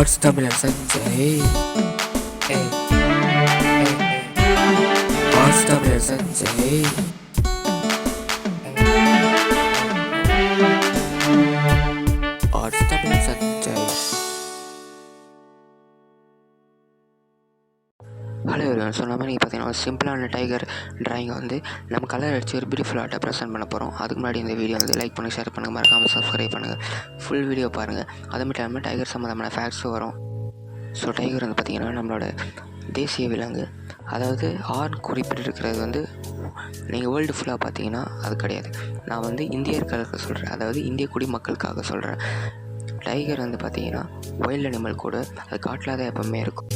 Hotstar Sanjay. Hey, hey, Hotstar Sanjay. Hotstar Sanjay. Hello everyone. So நம்ம நீங்கள் பார்த்தீங்கன்னா சிம்பிளான டைகர் ட்ராயிங்கை வந்து நம்ம கலர் அடித்து ஒரு பியூட்டிஃபுல் ஆர்ட்டாக ப்ரெசென்ட் பண்ண போகிறோம். அதுக்கு முன்னாடி இந்த வீடியோ வந்து லைக் பண்ணுங்கள், ஷேர் பண்ணுங்கள், மறக்காமல் சப்ஸ்கிரைப் பண்ணுங்கள், ஃபுல் வீடியோ பாருங்கள். அது மட்டும் இல்லாமல் டைகர் சம்மந்தமான ஃபேக்ட்ஸும் வரும். ஸோ டைகர் வந்து பார்த்திங்கன்னா நம்மளோட தேசிய விலங்கு. அதாவது ஆண் குறிப்பிட்டிருக்கிறது வந்து நீங்கள் வேர்ல்டு ஃபுல்லாக பார்த்தீங்கன்னா அது கிடையாது. நான் வந்து இந்தியர்களுக்கு சொல்கிறேன், அதாவது இந்திய குடிமக்களுக்காக சொல்கிறேன். டைகர் வந்து பார்த்திங்கன்னா வைல்டு அனிமல் கூட, அது காட்டில் தான் எப்போவுமே இருக்கும்.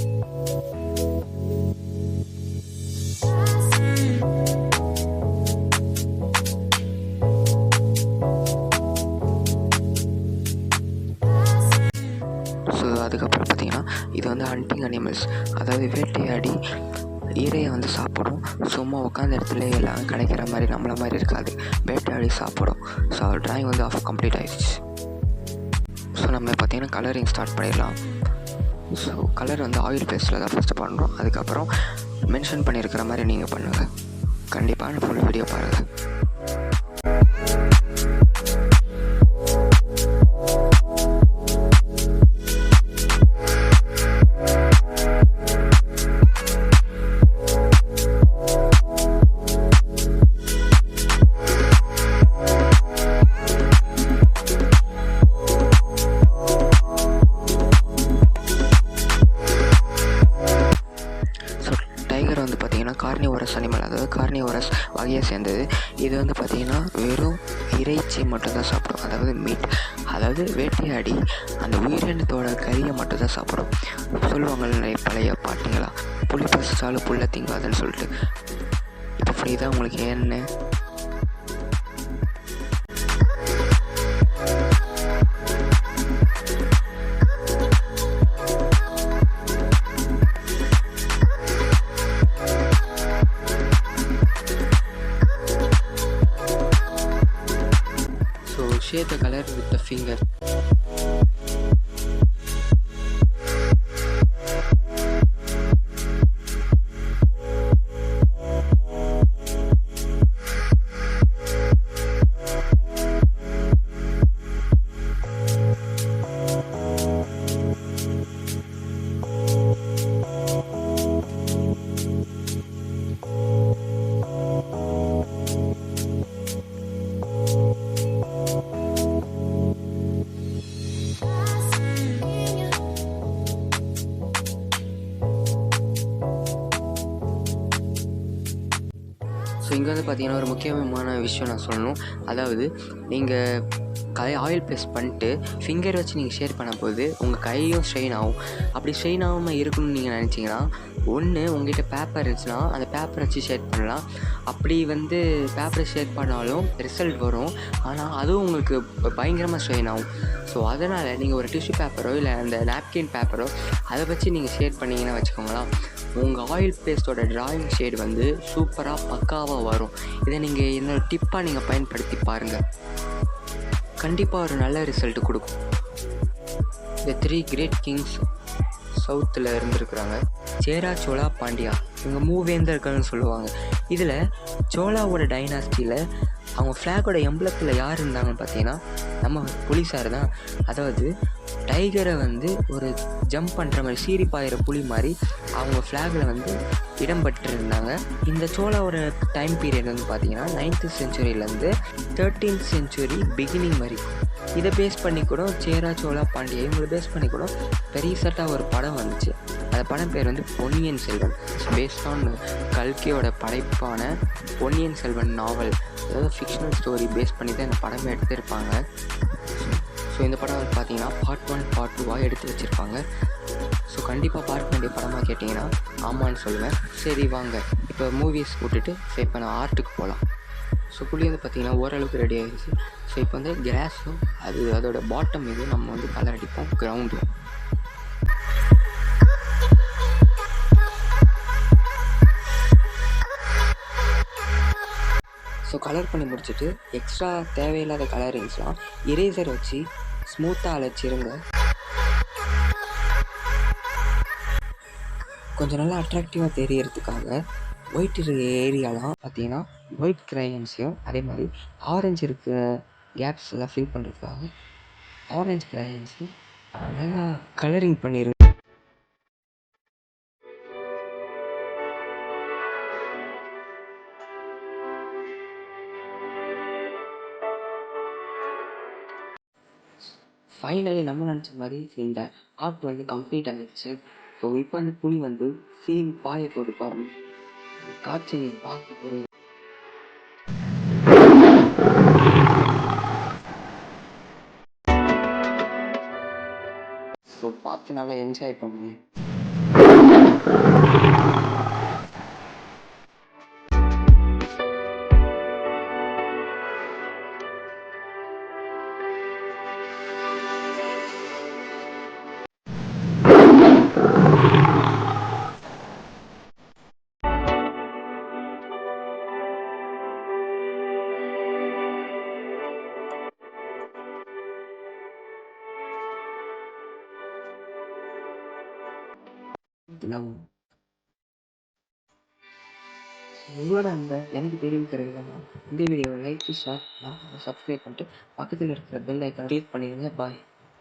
ஸோ அதுக்கப்புறம் பார்த்திங்கன்னா இது வந்து ஹண்டிங் அனிமல்ஸ், அதாவது வேட்டையாடி இரையை வந்து சாப்பிடும். சும்மா உட்காந்த இடத்துல எல்லாம் கிடைக்கிற மாதிரி நம்மள மாதிரி இருக்காது, வேட்டையாடி சாப்பிடும். ஸோ ட்ராயிங் வந்து கம்ப்ளீட் ஆகிடுச்சு. ஸோ நம்ம பார்த்திங்கன்னா கலரிங் ஸ்டார்ட் பண்ணிடலாம். ஸோ கலர் வந்து ஆயில் பேஸ்ட்டில் தான் ஃபஸ்ட்டு பண்ணுறோம். அதுக்கப்புறம் மென்ஷன் பண்ணியிருக்கிற மாதிரி நீங்கள் பண்ணுங்கள். கண்டிப்பாக ஃபுல் வீடியோ பாருங்கள். டைகர் வந்து பார்த்திங்கன்னா கார்னிவோரஸ் அனிமல், அதாவது கார்னிவோரஸ் வகையை சேர்ந்தது. இது வந்து பார்த்திங்கன்னா வெறும் இறைச்சி மட்டும்தான் சாப்பிடும், அதாவது மீட். அதாவது வேட்டையாடி அந்த உயிரினத்தோட கறியை மட்டும்தான் சாப்பிடும். சொல்லுவாங்க நிறைய பழைய பாட்டிங்களா, புளி பசிச்சாலும் புல்லை திங்காதுன்னு சொல்லிட்டு. இப்போ புரியுதா உங்களுக்கு ஏன்னு? Shade the color with the finger. So இங்கே வந்து பார்த்திங்கன்னா ஒரு முக்கியமான விஷயம் நான் சொல்லணும். அதாவது நீங்கள் ஆயில் பேஸ்ட் பண்ணிட்டு ஃபிங்கர் வச்சு நீங்கள் ஷேர் பண்ண போது உங்கள் கையும் ஸ்ட்ரெயின் ஆகும். அப்படி ஸ்ட்ரெயின் ஆகாமல் இருக்கணும்னு நீங்கள் நினச்சிங்கன்னா, ஒன்று உங்கள்கிட்ட பேப்பர் இருந்துச்சுன்னா அந்த பேப்பர் வச்சு ஷேர் பண்ணலாம். அப்படி வந்து பேப்பரை ஷேர் பண்ணாலும் ரிசல்ட் வரும், ஆனால் அதுவும் உங்களுக்கு பயங்கரமாக ஸ்ட்ரெயின் ஆகும். ஸோ அதனால் நீங்கள் ஒரு டிஷ்யூ பேப்பரோ இல்லை அந்த நாப்கின் பேப்பரோ அதை வச்சு நீங்கள் ஷேர் பண்ணிங்கன்னா வச்சுக்கோங்களேன், உங்கள் ஆயில் பேஸ்ட்டோட ட்ராயிங் ஷேட் வந்து சூப்பராக பக்காவாக வரும். இதை நீங்கள் என்னோட டிப்பாக நீங்கள் பயன்படுத்தி பாருங்கள், கண்டிப்பாக ஒரு நல்ல ரிசல்ட் கொடுக்கும். இந்த 3 கிரேட் கிங்ஸ் சவுத்தில் இருந்துருக்குறாங்க. சேரா, சோழா, பாண்டியா, இவங்க மூவேந்தர்கள்னு சொல்லுவாங்க. இதில் சோழாவோட டைனாஸ்டியில் அவங்க ஃப்ளாகோட எம்பளத்தில் யார் இருந்தாங்கன்னு பார்த்தீங்கன்னா நம்ம புலிசார் தான். அதாவது டைகரை வந்து ஒரு ஜம்ப் பண்ணுற மாதிரி, சீறி பாயிற புலி மாதிரி அவங்க ஃப்ளாகில் வந்து இடம்பெற்றிருந்தாங்க. இந்த சோழாவோட டைம் பீரியட் வந்து பார்த்திங்கன்னா 9th செஞ்சுரியிலேருந்து 13th செஞ்சுரி பிகினிங் மாதிரி. இதை பேஸ் பண்ணி கூட சேரா, சோழா, பாண்டியா இவங்களை பேஸ் பண்ணி கூட ரீசெண்டாக ஒரு படம் வந்துச்சு. அந்த படம் பேர் வந்து பொன்னியின் செல்வன். பேஸ்ட் ஆன் கல்கியோட படைப்பான பொன்னியின் செல்வன் நாவல், அதாவது ஃபிக்ஷனல் ஸ்டோரி பேஸ் பண்ணி தான் இந்த படமே எடுத்திருப்பாங்க. ஸோ இந்த படம் வந்து பார்த்திங்கன்னா பார்ட் 1 பார்ட் 2 எடுத்து வச்சுருப்பாங்க. ஸோ கண்டிப்பாக பார்க்க வேண்டிய படமாக கேட்டிங்கன்னா ஆமான்னு சொல்லுவேன். சரி வாங்க இப்போ மூவிஸ் விட்டுட்டு இப்போ நான் ஆர்ட்டுக்கு போகலாம். ஸோ புளி வந்து பார்த்திங்கன்னா ஓரளவுக்கு ரெடி ஆகிடுச்சு. ஸோ இப்போ வந்து கிராஸும் அதோட பாட்டம் இது நம்ம வந்து கலர் அடிப்போம், கிரவுண்டு. ஸோ கலர் பண்ணி முடிச்சுட்டு எக்ஸ்ட்ரா தேவையில்லாத கலரிங்ஸ்லாம் இரேசர் வச்சு ஸ்மூத்தாக அழைச்சிருங்க. கொஞ்சம் நல்லா அட்ராக்டிவாக தெரியறதுக்காக ஒயிட் ஏரியாலாம் பார்த்தீங்கன்னா ஒயிட் க்ரையன்ஸையும் அதே மாதிரி ஆரஞ்சு இருக்க கேப்ஸ் எல்லாம் ஃபில் பண்ணுறதுக்காக ஆரஞ்சு க்ரையன்ஸையும் நல்லா கலரிங் பண்ணிடுங்க. ஃபைனலி நம்ம நினச்ச மாதிரி இந்த ஆர்ட் வந்து கம்ப்ளீட் ஆகிடுச்சு. ஸோ இப்போ அந்த துணி வந்து சீன் பாய கொடுப்பாரு காட்சியை பார்க்க போது ஸோ பார்த்து நல்லா என்ஜாய் பண்ணுவேன். உங்களோட அந்த எனக்கு தெரிவிக்கிறதுக்கு இந்த வீடியோவை லைக் ஷேர் சப்ஸ்கிரைப் பண்ணிட்டு பக்கத்தில் இருக்கிற பெல் ஐக்கான் கிளிக் பண்ணிடுங்க. பாய்.